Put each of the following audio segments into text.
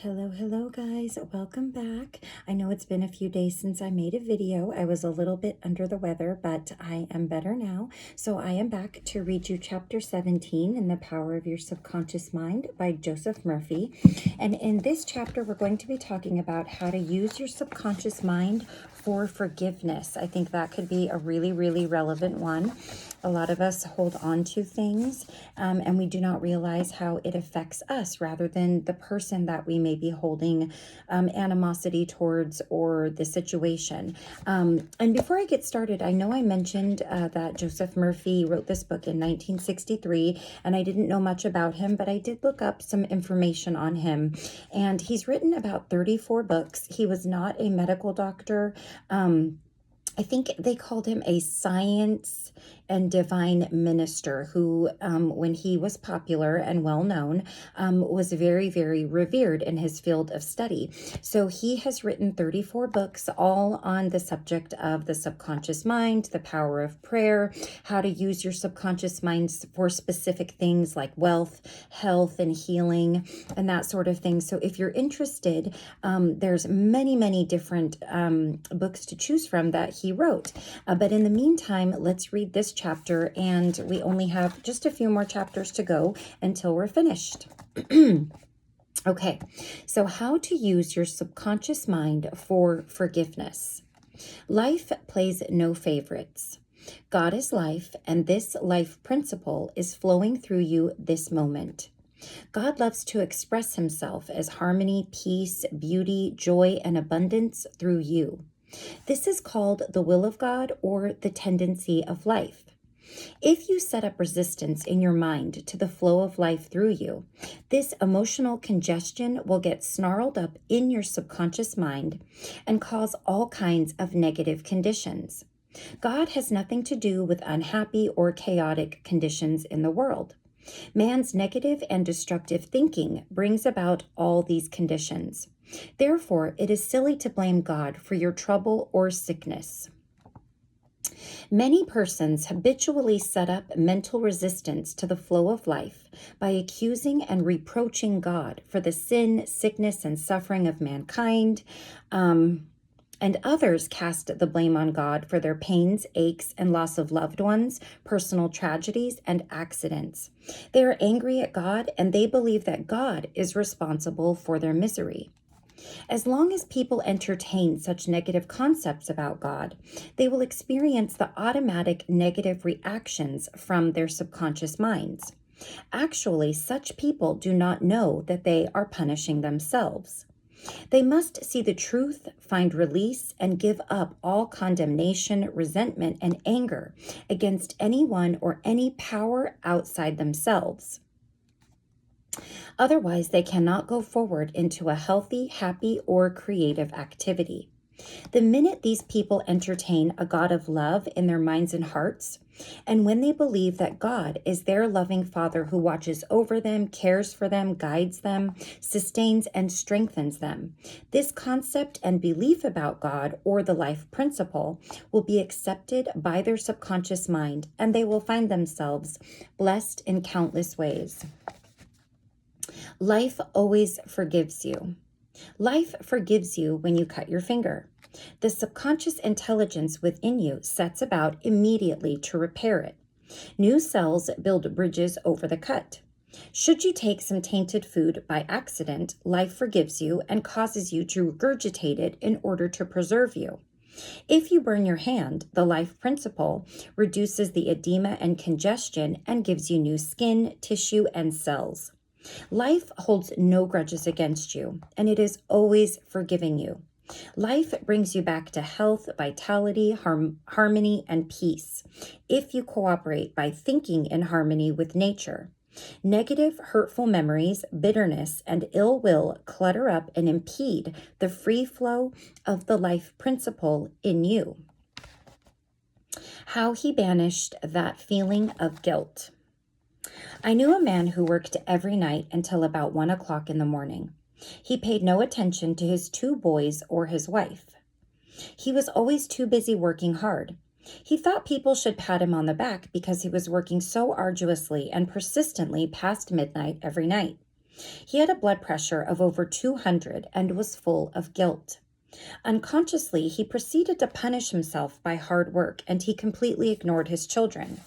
Hello guys, welcome back. I know it's been a few days since I made a video. I was a little bit under the weather, but I am better now. So I am back to read you chapter 17 in The Power of Your Subconscious Mind by Joseph Murphy. And in this chapter, we're going to be talking about how to use your subconscious mind for forgiveness. I think that could be a really relevant one. A lot of us hold on to things and we do not realize how it affects us rather than the person that we may be holding animosity towards or the situation. And before I get started, I know I mentioned that Joseph Murphy wrote this book in 1963, and I didn't know much about him, but I did look up some information on him. And he's written about 34 books. He was not a medical doctor. I think they called him a science and divine minister who, when he was popular and well known, was very revered in his field of study. So he has written 34 books, all on the subject of the subconscious mind, the power of prayer, how to use your subconscious mind for specific things like wealth, health, and healing, and that sort of thing. So if you're interested, there's many different books to choose from that he wrote. But in the meantime, let's read this chapter, and we only have just a few more chapters to go until we're finished. Okay, so how to use your subconscious mind for forgiveness. Life plays no favorites. God is life, and this life principle is flowing through you this moment. God loves to express himself as harmony, peace, beauty, joy, and abundance through you. This is called the will of God or the tendency of life. If you set up resistance in your mind to the flow of life through you, this emotional congestion will get snarled up in your subconscious mind and cause all kinds of negative conditions. God has nothing to do with unhappy or chaotic conditions in the world. Man's negative and destructive thinking brings about all these conditions. Therefore, it is silly to blame God for your trouble or sickness. Many persons habitually set up mental resistance to the flow of life by accusing and reproaching God for the sin, sickness, and suffering of mankind. And others cast the blame on God for their pains, aches, and loss of loved ones, personal tragedies, and accidents. They are angry at God, and they believe that God is responsible for their misery. As long as people entertain such negative concepts about God, they will experience the automatic negative reactions from their subconscious minds. Actually, such people do not know that they are punishing themselves. They must see the truth, find release, and give up all condemnation, resentment, and anger against anyone or any power outside themselves. Otherwise, they cannot go forward into a healthy, happy, or creative activity. The minute these people entertain a God of love in their minds and hearts, and when they believe that God is their loving Father who watches over them, cares for them, guides them, sustains and strengthens them, this concept and belief about God or the life principle will be accepted by their subconscious mind, and they will find themselves blessed in countless ways. Life always forgives you. Life forgives you when you cut your finger. The subconscious intelligence within you sets about immediately to repair it. New cells build bridges over the cut. Should you take some tainted food by accident, life forgives you and causes you to regurgitate it in order to preserve you. If you burn your hand, the life principle reduces the edema and congestion and gives you new skin, tissue, and cells. Life holds no grudges against you, and it is always forgiving you. Life brings you back to health, vitality, harmony, and peace if you cooperate by thinking in harmony with nature. Negative, hurtful memories, bitterness, and ill will clutter up and impede the free flow of the life principle in you. How he banished that feeling of guilt. I knew a man who worked every night until about 1 o'clock in the morning. He paid no attention to his 2 boys or his wife. He was always too busy working hard. He thought people should pat him on the back because he was working so arduously and persistently past midnight every night. He had a blood pressure of over 200 and was full of guilt. Unconsciously, he proceeded to punish himself by hard work, and he completely ignored his children.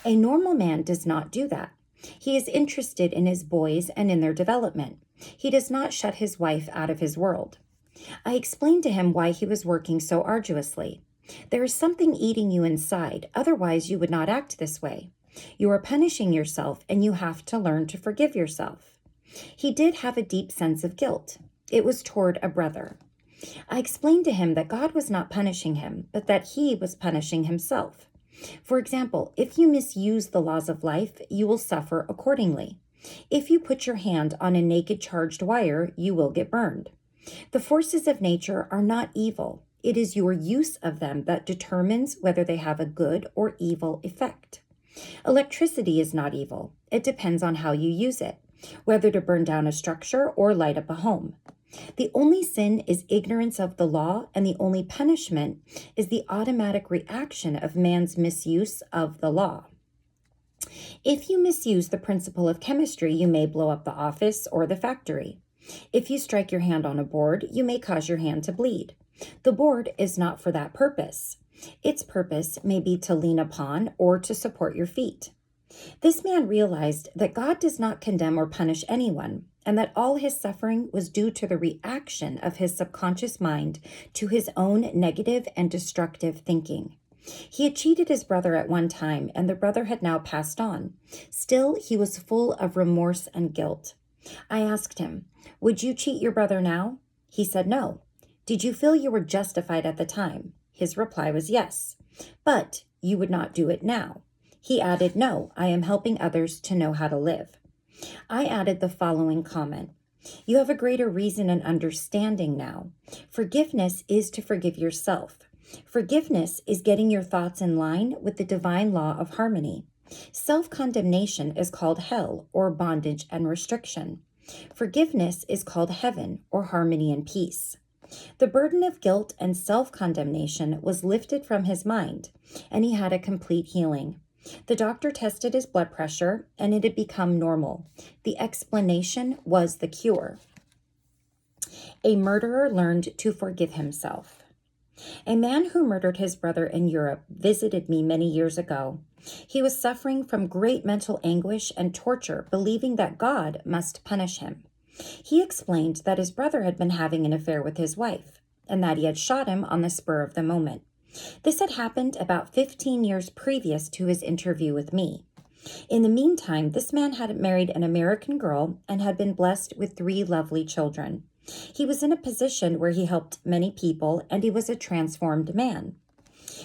A normal man does not do that. He is interested in his boys and in their development. He does not shut his wife out of his world. I explained to him why he was working so arduously. There is something eating you inside, otherwise you would not act this way. You are punishing yourself, and you have to learn to forgive yourself. He did have a deep sense of guilt. It was toward a brother. I explained to him that God was not punishing him, but that he was punishing himself. For example, if you misuse the laws of life, you will suffer accordingly. If you put your hand on a naked charged wire, you will get burned. The forces of nature are not evil. It is your use of them that determines whether they have a good or evil effect. Electricity is not evil. It depends on how you use it, whether to burn down a structure or light up a home. The only sin is ignorance of the law, and the only punishment is the automatic reaction of man's misuse of the law. If you misuse the principle of chemistry, you may blow up the office or the factory. If you strike your hand on a board, you may cause your hand to bleed. The board is not for that purpose. Its purpose may be to lean upon or to support your feet. This man realized that God does not condemn or punish anyone, and that all his suffering was due to the reaction of his subconscious mind to his own negative and destructive thinking. He had cheated his brother at one time, and the brother had now passed on. Still, he was full of remorse and guilt. I asked him, "Would you cheat your brother now?" He said no. "Did you feel you were justified at the time?" His reply was yes. "But you would not do it now." He added, "No, I am helping others to know how to live." I added the following comment. "You have a greater reason and understanding now. Forgiveness is to forgive yourself. Forgiveness is getting your thoughts in line with the divine law of harmony. Self-condemnation is called hell, or bondage and restriction. Forgiveness is called heaven, or harmony and peace." The burden of guilt and self-condemnation was lifted from his mind, and he had a complete healing. The doctor tested his blood pressure, and it had become normal. The explanation was the cure. A murderer learned to forgive himself. A man who murdered his brother in Europe visited me many years ago. He was suffering from great mental anguish and torture, believing that God must punish him. He explained that his brother had been having an affair with his wife, and that he had shot him on the spur of the moment. This had happened about 15 years previous to his interview with me. In the meantime, this man had married an American girl and had been blessed with 3 lovely children. He was in a position where he helped many people, and he was a transformed man.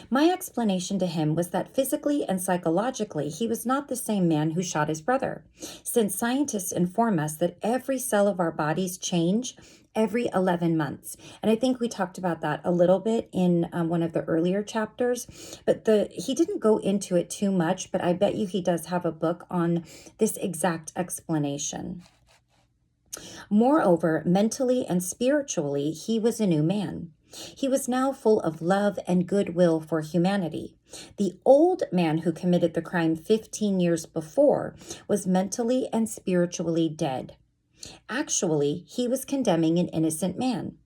My explanation to him was that physically and psychologically, he was not the same man who shot his brother, since scientists inform us that every cell of our bodies change every 11 months. And I think we talked about that a little bit in one of the earlier chapters, but he didn't go into it too much, but I bet you he does have a book on this exact explanation. Moreover, mentally and spiritually, he was a new man. He was now full of love and goodwill for humanity. The old man who committed the crime 15 years before was mentally and spiritually dead. Actually, he was condemning an innocent man.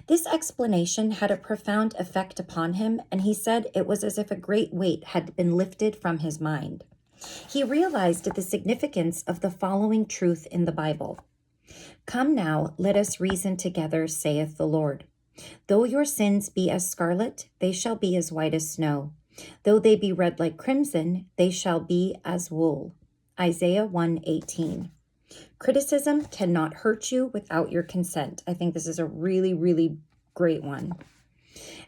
This explanation had a profound effect upon him, and he said it was as if a great weight had been lifted from his mind. He realized the significance of the following truth in the Bible. "Come now, let us reason together, saith the Lord. Though your sins be as scarlet, they shall be as white as snow. Though they be red like crimson, they shall be as wool." Isaiah 1:18. Criticism cannot hurt you without your consent. I think this is a really, really great one.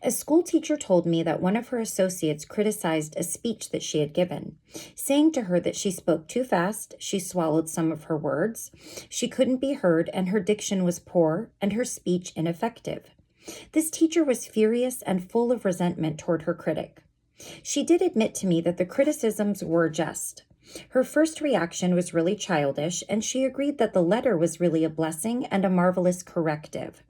A school teacher told me that one of her associates criticized a speech that she had given, saying to her that she spoke too fast, she swallowed some of her words, she couldn't be heard, and her diction was poor, and her speech ineffective. This teacher was furious and full of resentment toward her critic. She did admit to me that the criticisms were just. Her first reaction was really childish, and she agreed that the letter was really a blessing and a marvelous corrective.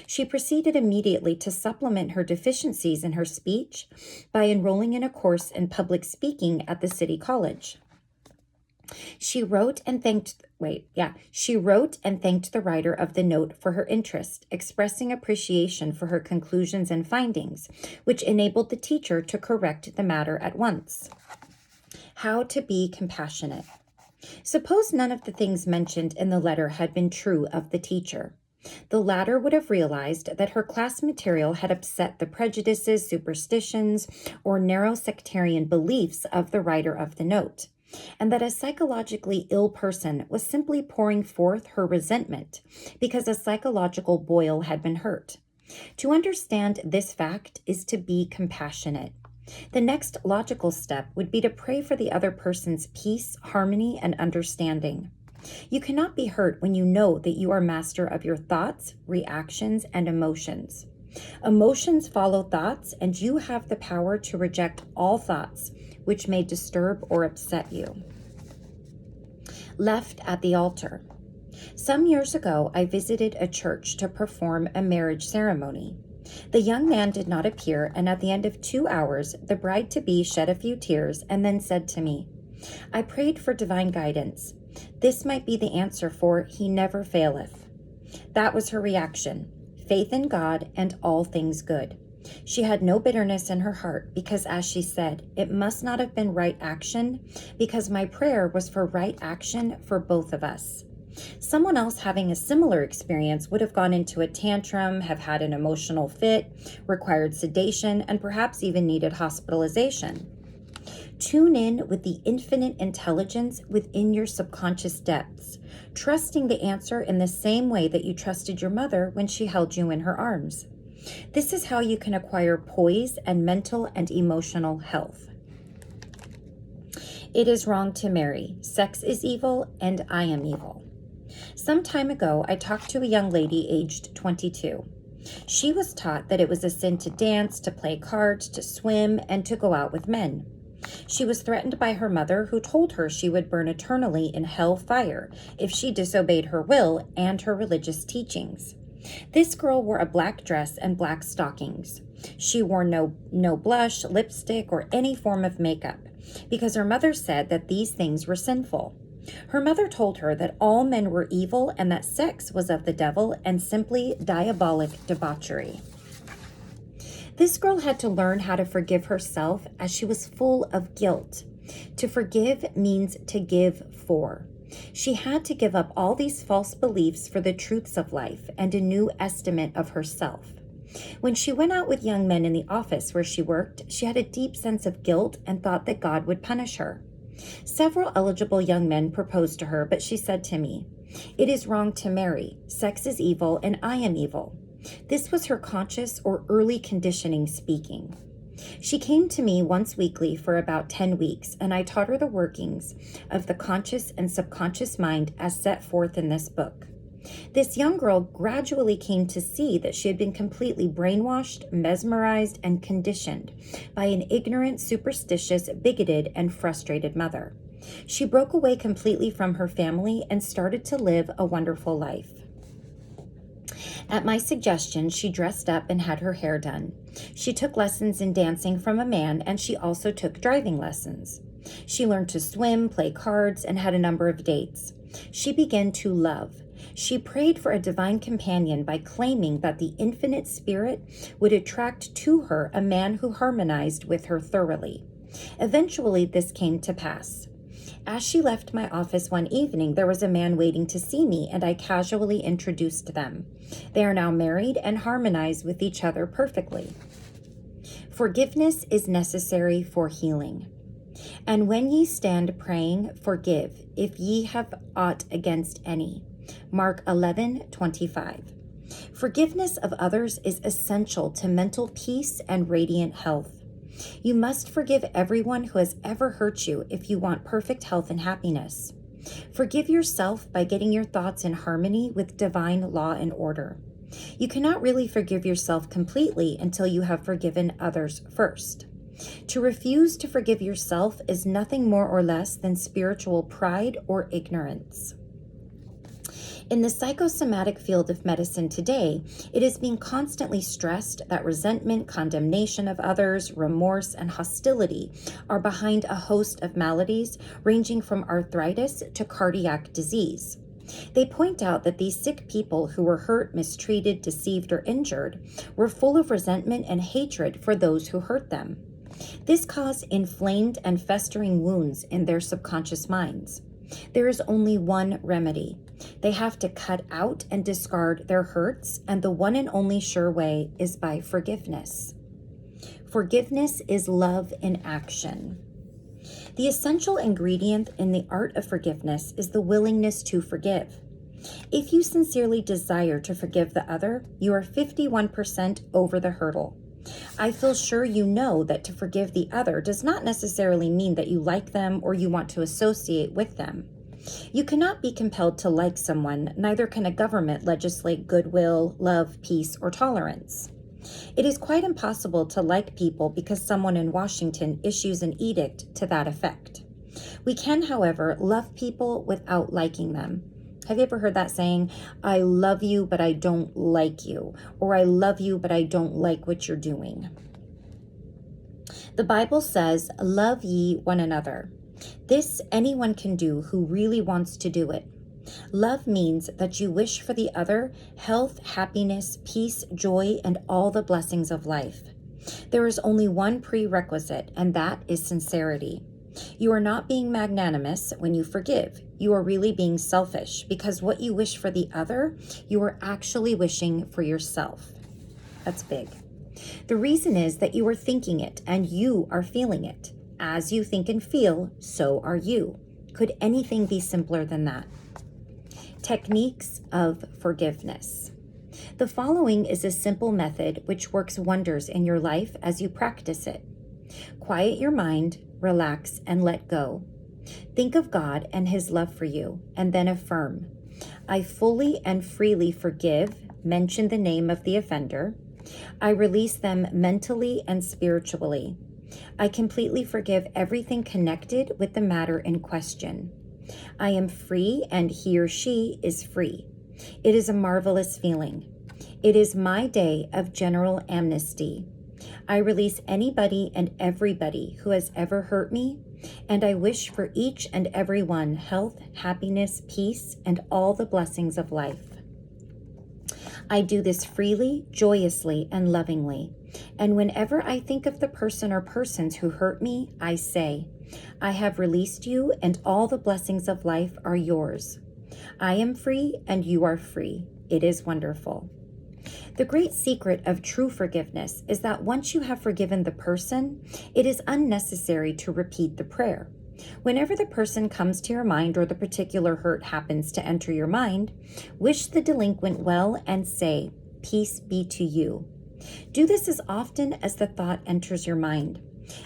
She proceeded immediately to supplement her deficiencies in her speech by enrolling in a course in public speaking at the city college. She wrote and thanked the writer of the note for her interest, expressing appreciation for her conclusions and findings, which enabled the teacher to correct the matter at once. How to be compassionate. Suppose none of the things mentioned in the letter had been true of the teacher. The latter would have realized that her class material had upset the prejudices, superstitions, or narrow sectarian beliefs of the writer of the note, and that a psychologically ill person was simply pouring forth her resentment because a psychological boil had been hurt. To understand this fact is to be compassionate. The next logical step would be to pray for the other person's peace, harmony, and understanding. You cannot be hurt when you know that you are master of your thoughts, reactions, and emotions. Emotions follow thoughts, and you have the power to reject all thoughts which may disturb or upset you. Left at the altar. Some years ago, I visited a church to perform a marriage ceremony. The young man did not appear, and at the end of 2 hours, the bride-to-be shed a few tears and then said to me, "I prayed for divine guidance. This might be the answer for 'He never faileth.'" That was her reaction: faith in God and all things good. She had no bitterness in her heart because, as she said, it must not have been right action because my prayer was for right action for both of us. Someone else having a similar experience would have gone into a tantrum, have had an emotional fit, required sedation, and perhaps even needed hospitalization. Tune in with the infinite intelligence within your subconscious depths, trusting the answer in the same way that you trusted your mother when she held you in her arms. This is how you can acquire poise and mental and emotional health. It is wrong to marry. Sex is evil, and I am evil. Some time ago, I talked to a young lady aged 22. She was taught that it was a sin to dance, to play cards, to swim, and to go out with men. She was threatened by her mother, who told her she would burn eternally in hell fire if she disobeyed her will and her religious teachings. This girl wore a black dress and black stockings. She wore no blush, lipstick, or any form of makeup because her mother said that these things were sinful. Her mother told her that all men were evil and that sex was of the devil and simply diabolic debauchery. This girl had to learn how to forgive herself as she was full of guilt. To forgive means to give for. She had to give up all these false beliefs for the truths of life and a new estimate of herself. When she went out with young men in the office where she worked, she had a deep sense of guilt and thought that God would punish her. Several eligible young men proposed to her, but she said to me, "It is wrong to marry. Sex is evil, and I am evil." This was her conscious or early conditioning speaking. She came to me once weekly for about 10 weeks, and I taught her the workings of the conscious and subconscious mind as set forth in this book. This young girl gradually came to see that she had been completely brainwashed, mesmerized, and conditioned by an ignorant, superstitious, bigoted, and frustrated mother. She broke away completely from her family and started to live a wonderful life. At my suggestion, she dressed up and had her hair done. She took lessons in dancing from a man, and she also took driving lessons. She learned to swim, play cards, and had a number of dates. She began to love. She prayed for a divine companion by claiming that the infinite spirit would attract to her a man who harmonized with her thoroughly. Eventually, this came to pass. As she left my office one evening, there was a man waiting to see me, and I casually introduced them. They are now married and harmonize with each other perfectly. Forgiveness is necessary for healing. And when ye stand praying, forgive, if ye have aught against any. Mark 11:25. Forgiveness of others is essential to mental peace and radiant health. You must forgive everyone who has ever hurt you if you want perfect health and happiness. Forgive yourself by getting your thoughts in harmony with divine law and order. You cannot really forgive yourself completely until you have forgiven others first. To refuse to forgive yourself is nothing more or less than spiritual pride or ignorance. In the psychosomatic field of medicine today, it is being constantly stressed that resentment, condemnation of others, remorse, and hostility are behind a host of maladies ranging from arthritis to cardiac disease. They point out that these sick people who were hurt, mistreated, deceived, or injured were full of resentment and hatred for those who hurt them. This caused inflamed and festering wounds in their subconscious minds. There is only one remedy. They have to cut out and discard their hurts, and the one and only sure way is by forgiveness. Forgiveness is love in action. The essential ingredient in the art of forgiveness is the willingness to forgive. If you sincerely desire to forgive the other, you are 51% over the hurdle. I feel sure you know that to forgive the other does not necessarily mean that you like them or you want to associate with them. You cannot be compelled to like someone, neither can a government legislate goodwill, love, peace, or tolerance. It is quite impossible to like people because someone in Washington issues an edict to that effect. We can, however, love people without liking them. Have you ever heard that saying, I love you, but I don't like you, or I love you, but I don't like what you're doing? The Bible says, love ye one another. This anyone can do who really wants to do it. Love means that you wish for the other health, happiness, peace, joy, and all the blessings of life. There is only one prerequisite, and that is sincerity. You are not being magnanimous when you forgive. You are really being selfish, because what you wish for the other, you are actually wishing for yourself. That's big. The reason is that you are thinking it and you are feeling it. As you think and feel, so are you. Could anything be simpler than that? Techniques of forgiveness. The following is a simple method which works wonders in your life as you practice it. Quiet your mind, relax, and let go. Think of God and His love for you, and then affirm, I fully and freely forgive, mention the name of the offender. I release them mentally and spiritually. I completely forgive everything connected with the matter in question. I am free and he or she is free. It is a marvelous feeling. It is my day of general amnesty. I release anybody and everybody who has ever hurt me, and I wish for each and every one health, happiness, peace, and all the blessings of life. I do this freely, joyously, and lovingly. And whenever I think of the person or persons who hurt me, I say, I have released you and all the blessings of life are yours. I am free and you are free. It is wonderful. The great secret of true forgiveness is that once you have forgiven the person, it is unnecessary to repeat the prayer. Whenever the person comes to your mind or the particular hurt happens to enter your mind, wish the delinquent well and say, peace be to you. Do this as often as the thought enters your mind.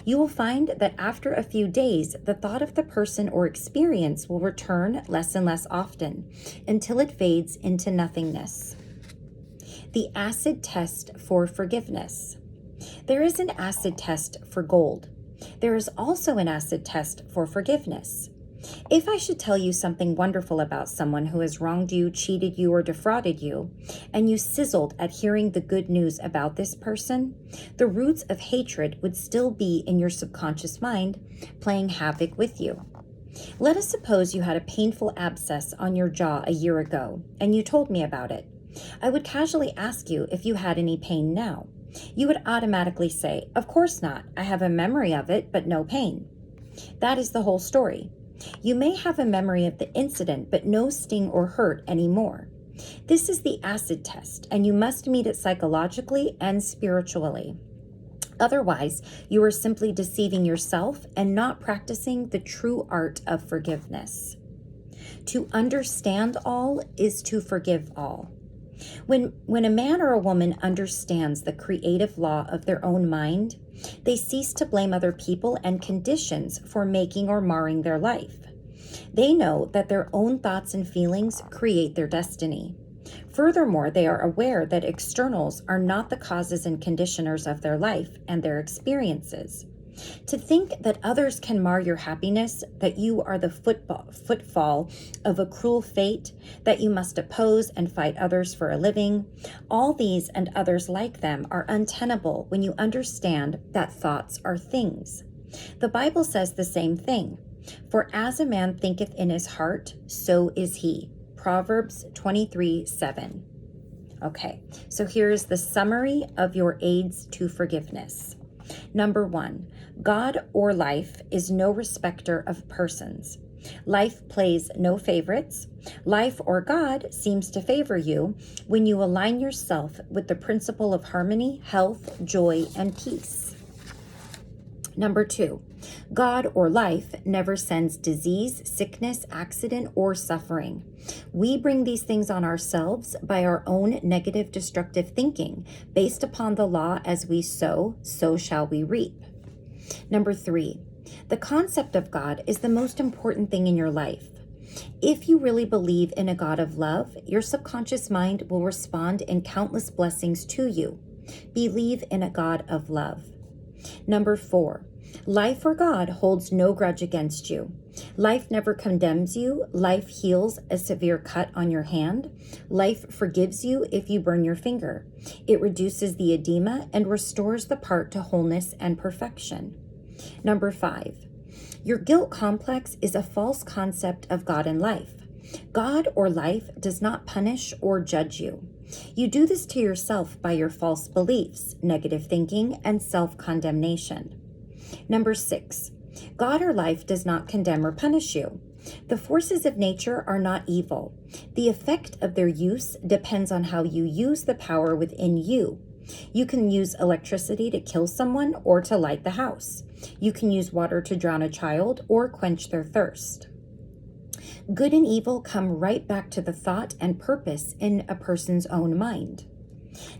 You will find that after a few days, the thought of the person or experience will return less and less often until it fades into nothingness. The acid test for forgiveness. There is an acid test for gold. There is also an acid test for forgiveness. If I should tell you something wonderful about someone who has wronged you, cheated you, or defrauded you, and you sizzled at hearing the good news about this person, the roots of hatred would still be in your subconscious mind, playing havoc with you. Let us suppose you had a painful abscess on your jaw a year ago, and you told me about it. I would casually ask you if you had any pain now. You would automatically say, of course not. I have a memory of it, but no pain. That is the whole story. You may have a memory of the incident, but no sting or hurt anymore. This is the acid test, and you must meet it psychologically and spiritually. Otherwise, you are simply deceiving yourself and not practicing the true art of forgiveness. To understand all is to forgive all. When a man or a woman understands the creative law of their own mind, they cease to blame other people and conditions for making or marring their life. They know that their own thoughts and feelings create their destiny. Furthermore, they are aware that externals are not the causes and conditioners of their life and their experiences. To think that others can mar your happiness, that you are the footfall of a cruel fate, that you must oppose and fight others for a living, all these and others like them are untenable when you understand that thoughts are things. The Bible says the same thing. For as a man thinketh in his heart, so is he. Proverbs 23:7. Okay, so here's the summary of your aids to forgiveness. Number 1, God or life is no respecter of persons. Life plays no favorites. Life or God seems to favor you when you align yourself with the principle of harmony, health, joy, and peace. Number 2, God or life never sends disease, sickness, accident, or suffering. We bring these things on ourselves by our own negative, destructive thinking. Based upon the law, as we sow, so shall we reap. Number 3, the concept of God is the most important thing in your life. If you really believe in a God of love, your subconscious mind will respond in countless blessings to you. Believe in a God of love. Number 4, life or God holds no grudge against you. Life never condemns you. Life heals a severe cut on your hand. Life forgives you if you burn your finger. It reduces the edema and restores the part to wholeness and perfection. Number 5, your guilt complex is a false concept of God and life. God or life does not punish or judge you. You do this to yourself by your false beliefs, negative thinking, and self-condemnation. Number 6, God or life does not condemn or punish you. The forces of nature are not evil. The effect of their use depends on how you use the power within you. You can use electricity to kill someone or to light the house. You can use water to drown a child or quench their thirst. Good and evil come right back to the thought and purpose in a person's own mind.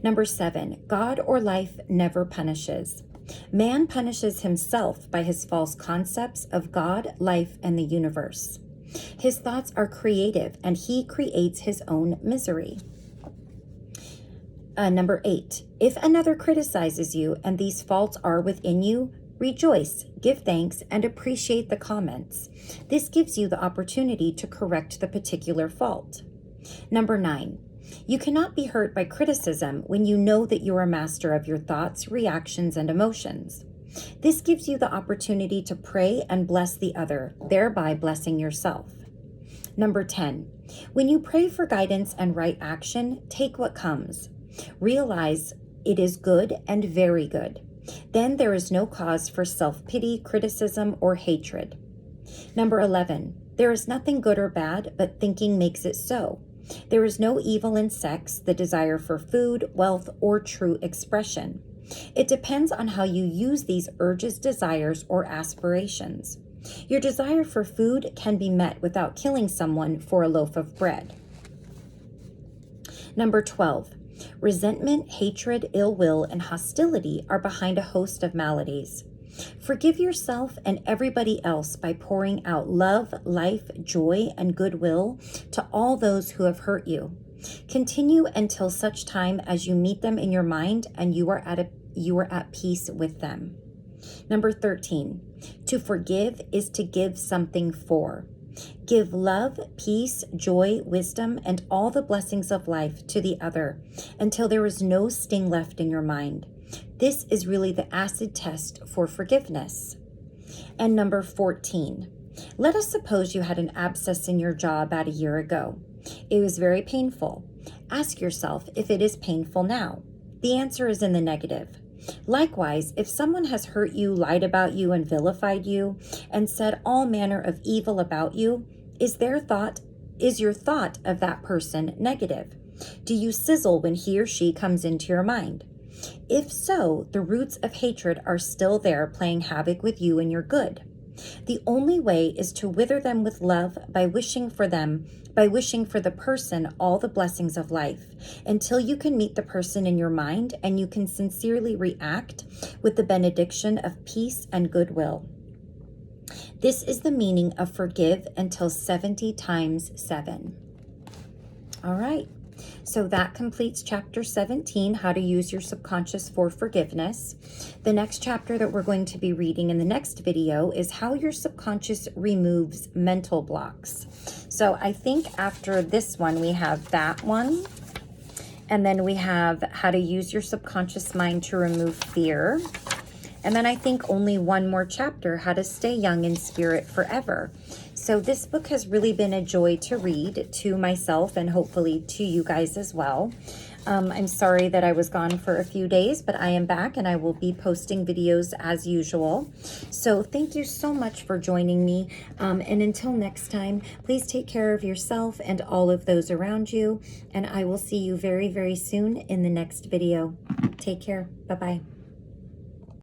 Number 7, God or life never punishes. Man punishes himself by his false concepts of God, life, and the universe. His thoughts are creative, and he creates his own misery. Number 8, if another criticizes you and these faults are within you, rejoice, give thanks, and appreciate the comments. This gives you the opportunity to correct the particular fault. Number 9, you cannot be hurt by criticism when you know that you are master of your thoughts, reactions, and emotions. This gives you the opportunity to pray and bless the other, thereby blessing yourself. Number 10, when you pray for guidance and right action, take what comes. Realize it is good and very good. Then there is no cause for self-pity, criticism, or hatred. Number 11, there is nothing good or bad, but thinking makes it so. There is no evil in sex, the desire for food, wealth, or true expression. It depends on how you use these urges, desires, or aspirations. Your desire for food can be met without killing someone for a loaf of bread. Number 12, resentment, hatred, ill will, and hostility are behind a host of maladies. Forgive yourself and everybody else by pouring out love, life, joy, and goodwill to all those who have hurt you. Continue until such time as you meet them in your mind and you are at peace with them. Number 13, to forgive is to give something for. Give love, peace, joy, wisdom, and all the blessings of life to the other until there is no sting left in your mind. This is really the acid test for forgiveness. And number 14, let us suppose you had an abscess in your jaw about a year ago. It was very painful. Ask yourself if it is painful now. The answer is in the negative. Likewise, if someone has hurt you, lied about you, and vilified you, and said all manner of evil about you, is your thought of that person negative? Do you sizzle when he or she comes into your mind? If so, the roots of hatred are still there playing havoc with you and your good. The only way is to wither them with love by wishing for the person all the blessings of life until you can meet the person in your mind and you can sincerely react with the benediction of peace and goodwill. This is the meaning of forgive until 70 times 7. All right. So that completes chapter 17, how to use your subconscious for forgiveness. The next chapter that we're going to be reading in the next video is how your subconscious removes mental blocks. So I think after this one, we have that one. And then we have how to use your subconscious mind to remove fear. And then I think only one more chapter, how to stay young in spirit forever. So this book has really been a joy to read to myself and hopefully to you guys as well. I'm sorry that I was gone for a few days, but I am back and I will be posting videos as usual. So thank you so much for joining me. And until next time, please take care of yourself and all of those around you. And I will see you very, very soon in the next video. Take care. Bye-bye.